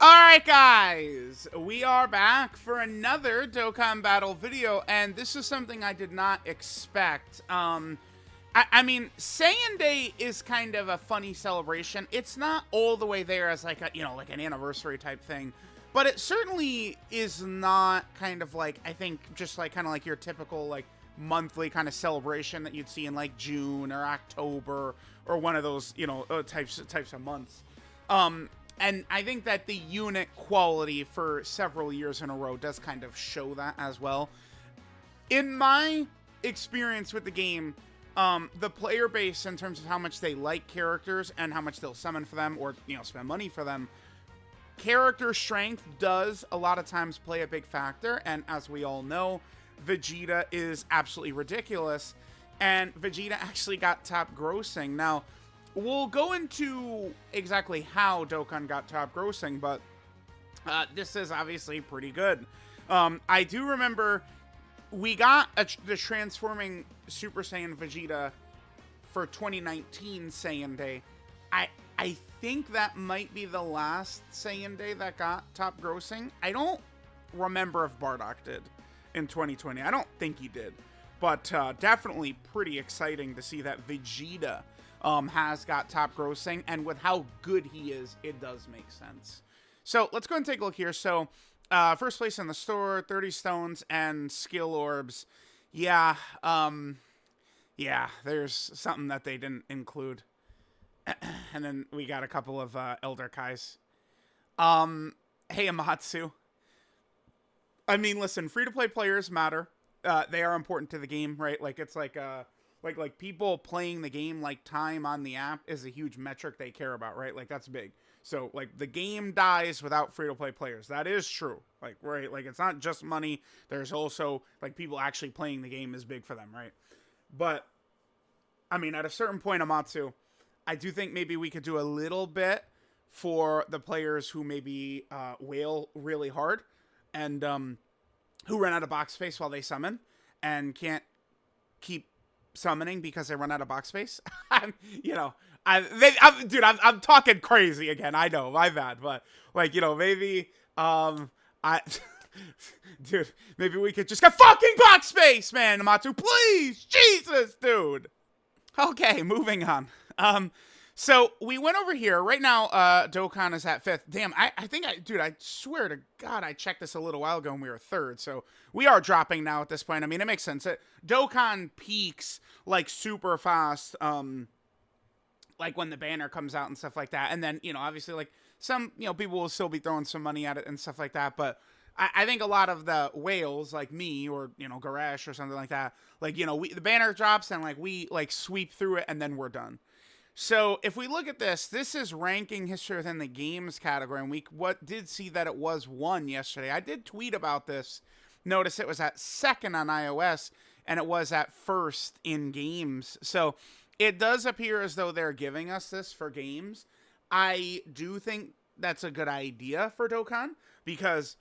Alright guys, we are back for another Dokkan Battle video, and this is something I did not expect. I mean, Saiyan Day is kind of a funny celebration. It's not all the way there as like a, like an anniversary type thing, but it certainly is not kind of like, I think, just like kind of like your typical like monthly kind of celebration that you'd see in like June or October or one of those, types of months. And I think that the unit quality for several years in a row does kind of show that as well. In my experience with the game, the player base in terms of how much they like characters and how much they'll summon for them or, spend money for them, character strength does a lot of times play a big factor. And as we all know, Vegeta is absolutely ridiculous. And Vegeta actually got top grossing. Now, we'll go into exactly how Dokkan got top grossing, but this is obviously pretty good. I do remember we got the transforming Super Saiyan Vegeta for 2019 Saiyan Day. I think that might be the last Saiyan Day that got top grossing. I don't remember if Bardock did in 2020. I don't think he did, but definitely pretty exciting to see that Vegeta has got top grossing, and with how good he is, it does make sense. So let's go and take a look here. So first place in the store, 30 stones and skill orbs. Yeah, there's something that they didn't include. And then we got a couple of Elder Kais. Hey, Amatsu. I mean, listen, free-to-play players matter. They are important to the game, right? Like, it's like people playing the game, like time on the app is a huge metric they care about, right? Like, that's big. So, like, the game dies without free-to-play players. That is true. Like, right? Like, it's not just money. There's also, like, people actually playing the game is big for them, right? But, I mean, at a certain point, Amatsu, I do think maybe we could do a little bit for the players who maybe wail really hard and who run out of box space while they summon and can't keep summoning because they run out of box space. Dude, I'm talking crazy again. I know, my bad, but like, maybe, dude, maybe we could just get fucking box space, man, Amatsu, please, Jesus, dude. Okay, moving on. So we went over here. Right now, Dokkan is at 5th. Damn, I swear to God, I checked this a little while ago and we were 3rd. So we are dropping now at this point. I mean, it makes sense. Dokkan peaks, like, super fast, like, when the banner comes out and stuff like that. And then, obviously, like, some, people will still be throwing some money at it and stuff like that. But I think a lot of the whales, like me or, Garesh or something like that, like, the banner drops and, like, we, like, sweep through it and then we're done. So if we look at this is ranking history within the games category, and we did see that it was 1 yesterday. I did tweet about this. Notice it was at 2nd on iOS, and it was at 1st in games. So it does appear as though they're giving us this for games. I do think that's a good idea for Dokkan, because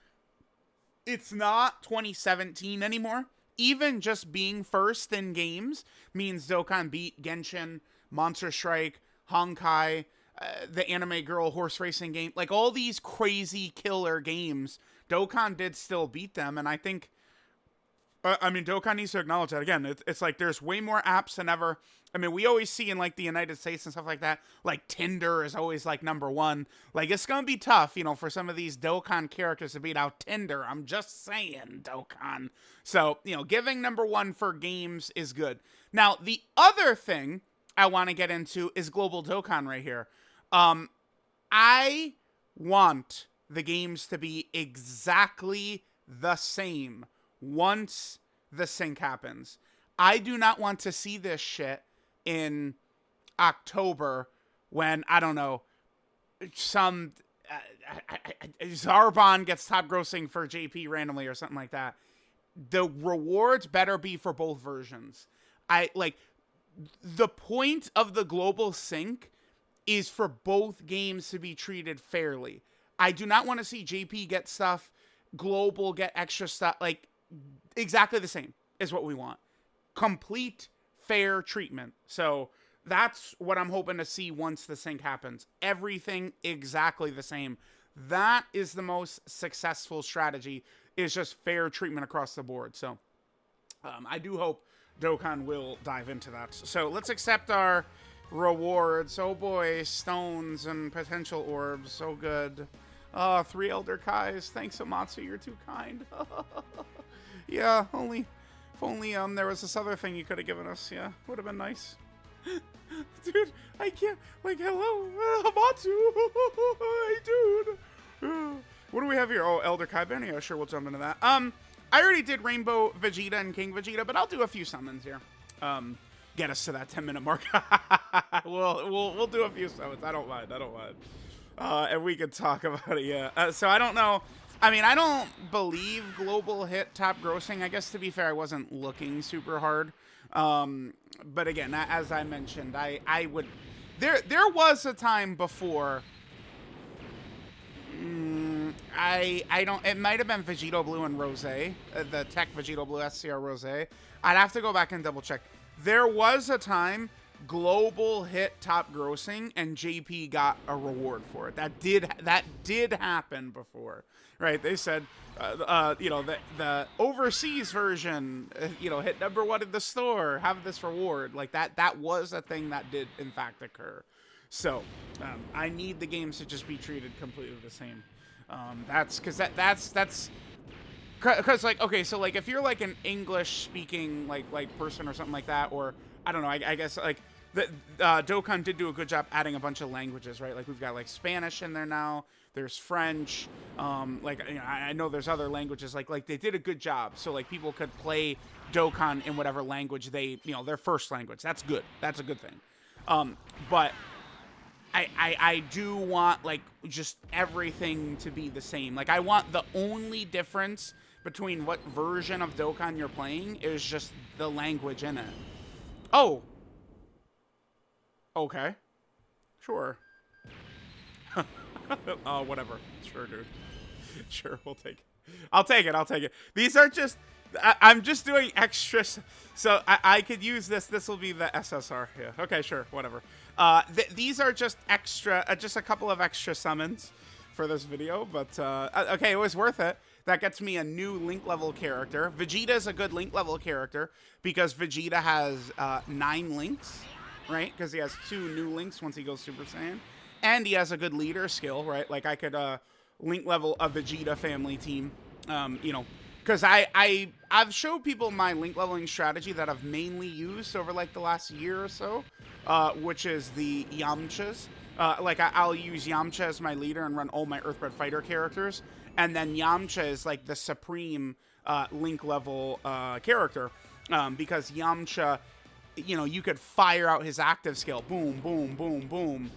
it's not 2017 anymore. Even just being 1st in games means Dokkan beat Genshin, Monster Strike, Honkai, the anime girl horse racing game, like all these crazy killer games, Dokkan did still beat them. And I think, Dokkan needs to acknowledge that again. It's like there's way more apps than ever. I mean, we always see in like the United States and stuff like that, like Tinder is always like #1. Like, it's going to be tough, for some of these Dokkan characters to beat out Tinder. I'm just saying, Dokkan. So, giving #1 for games is good. Now, the other thing I want to get into is Global Dokkan right here. I want the games to be exactly the same once the sync happens. I do not want to see this shit in October when, I don't know, some Zarbon gets top grossing for JP randomly or something like that. The rewards better be for both versions. The point of the global sync is for both games to be treated fairly. I do not want to see JP get stuff, global get extra stuff. Like, exactly the same is what we want. Complete, fair treatment. So that's what I'm hoping to see once the sync happens. Everything exactly the same. That is the most successful strategy, is just fair treatment across the board. So I do hope Dokkan will dive into that. So let's accept our rewards. Oh boy, stones and potential orbs. So good. 3 Elder Kais. Thanks, Amatsu. You're too kind. Yeah, if only there was this other thing you could have given us. Yeah, would have been nice. Dude, I can't. Like, hello, Amatsu. Hey, dude. What do we have here? Oh, Elder Kai Banner. Yeah, sure, we'll jump into that. I already did Rainbow Vegeta and King Vegeta, but I'll do a few summons here. Get us to that 10-minute mark. we'll do a few summons. I don't mind. And we could talk about it. Yeah. So I don't know. I mean, I don't believe global hit top grossing. I guess to be fair, I wasn't looking super hard. But again, as I mentioned, I would. There was a time before. I don't. It might have been Vegito Blue and Rose, the Tech Vegito Blue SCR Rose. I'd have to go back and double check. There was a time global hit top grossing and JP got a reward for it. That did happen before, right? They said, you know, the overseas version, you know, hit #1 in the store, have this reward. Like that was a thing that did in fact occur. So I need the games to just be treated completely the same. That's because that's because like, okay, so like if you're like an English speaking like person or something like that, or I don't know, I guess like the Dokkan did do a good job adding a bunch of languages, right? Like we've got like Spanish in there now. There's French. Like, you know, I know there's other languages. Like they did a good job, so like people could play Dokkan in whatever language they, you know, their first language. That's good. That's a good thing. But I do want like just everything to be the same. Like I want the only difference between what version of Dokkan you're playing is just the language in it. Oh. Okay. Sure. Whatever. Sure, dude. Sure, we'll take it. I'll take it. These are just... I'm just doing extras, so I could use this. This will be the SSR. Yeah. Okay, sure. Whatever. These are just extra... just a couple of extra summons for this video, but... okay, it was worth it. That gets me a new Link level character. Vegeta is a good Link level character because Vegeta has 9 links, right? Because he has 2 new links once he goes Super Saiyan. And he has a good leader skill, right? Like I could Link level a Vegeta family team, you know, because I've showed people my Link leveling strategy that I've mainly used over like the last year or so, which is the Yamchas. Like I'll use Yamcha as my leader and run all my Earthbred Fighter characters, and then Yamcha is like the supreme Link level character, because Yamcha, you know, you could fire out his active skill, boom, boom, boom, boom,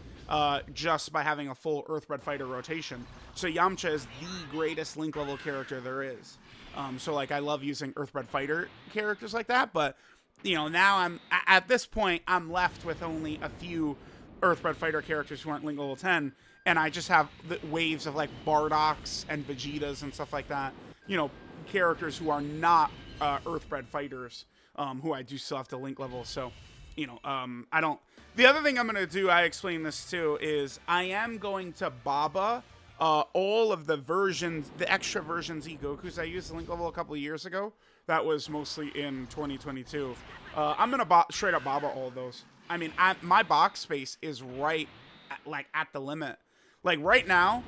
just by having a full Earthbred Fighter rotation. So Yamcha is the greatest Link level character there is. So like I love using Earthbred Fighter characters like that, but you know, now at this point I'm left with only a few Earthbred Fighter characters who aren't Link level 10, and I just have the waves of like Bardoks and Vegetas and stuff like that. You know, characters who are not Earthbred Fighters, who I do still have to Link level. So, you know, I don't. The other thing I'm gonna do, I explained this too, is I am going to Baba all of the versions, the extra versions E-Gokus I used to Link level a couple of years ago. That was mostly in 2022. I'm gonna straight up Baba all of those. I mean, my box space is right at the limit. Like right now,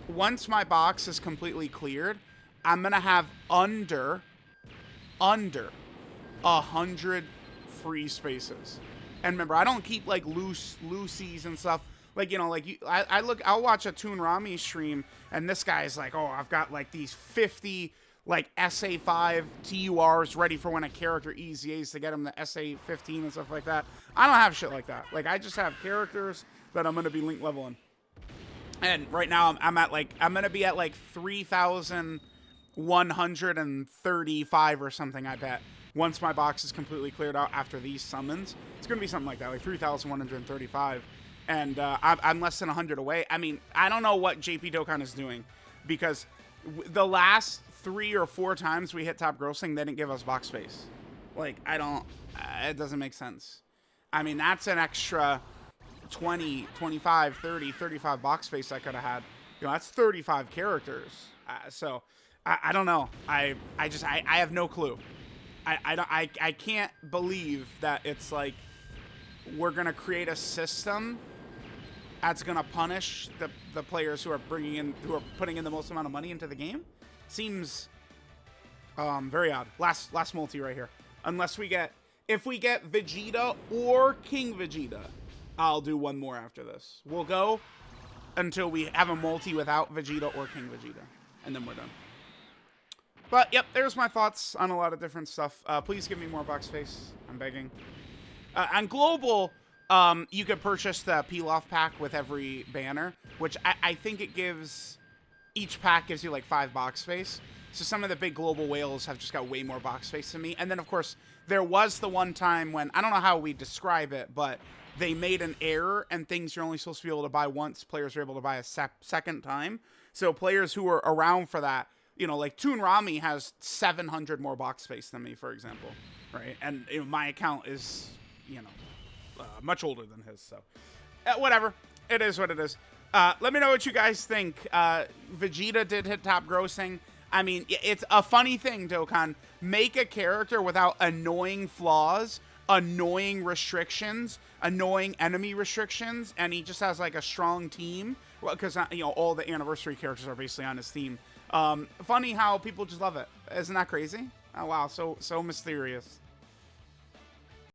once my box is completely cleared, I'm gonna have under 100 free spaces. And remember, I don't keep like loosies and stuff. Like, you know, like I'll watch a Toon Rami stream, and this guy's like, oh, I've got like these 50 like SA5 TURs ready for when a character EZAs to get him the SA15 and stuff like that. I don't have shit like that. Like, I just have characters that I'm gonna be Link leveling. And right now I'm gonna be at like 3,135 or something, I bet. Once my box is completely cleared out after these summons, it's gonna be something like that, like 3,135. And I'm less than 100 away. I mean, I don't know what JP Dokkan is doing, because the last 3 or 4 times we hit top grossing, they didn't give us box space. Like, I don't, it doesn't make sense. I mean, that's an extra 20, 25, 30, 35 box space I could have had. You know, that's 35 characters. So I don't know. I have no clue. I can't believe that it's like we're gonna create a system that's gonna punish the players who are putting in the most amount of money into the game. Seems very odd. Last multi right here. Unless if we get Vegeta or King Vegeta, I'll do one more after this. We'll go until we have a multi without Vegeta or King Vegeta, and then we're done. But yep, there's my thoughts on a lot of different stuff. Please give me more box space. I'm begging. On global, you could purchase the peel-off pack with every banner, which I think it gives. Each pack gives you like 5 box space. So some of the big global whales have just got way more box space than me. And then, of course, there was the one time when, I don't know how we describe it, but they made an error and things you're only supposed to be able to buy once. Players are able to buy a second time. So players who were around for that, you know, like Toon Rami has 700 more box space than me, for example. Right? And you know, my account is, you know, much older than his. So whatever. It is what it is. Let me know what you guys think. Vegeta did hit top grossing. I mean, it's a funny thing, Dokkan. Make a character without annoying flaws, annoying restrictions, annoying enemy restrictions, and he just has like a strong team. Well, because you know all the anniversary characters are basically on his team. Funny how people just love it. Isn't that crazy? Oh wow, so mysterious.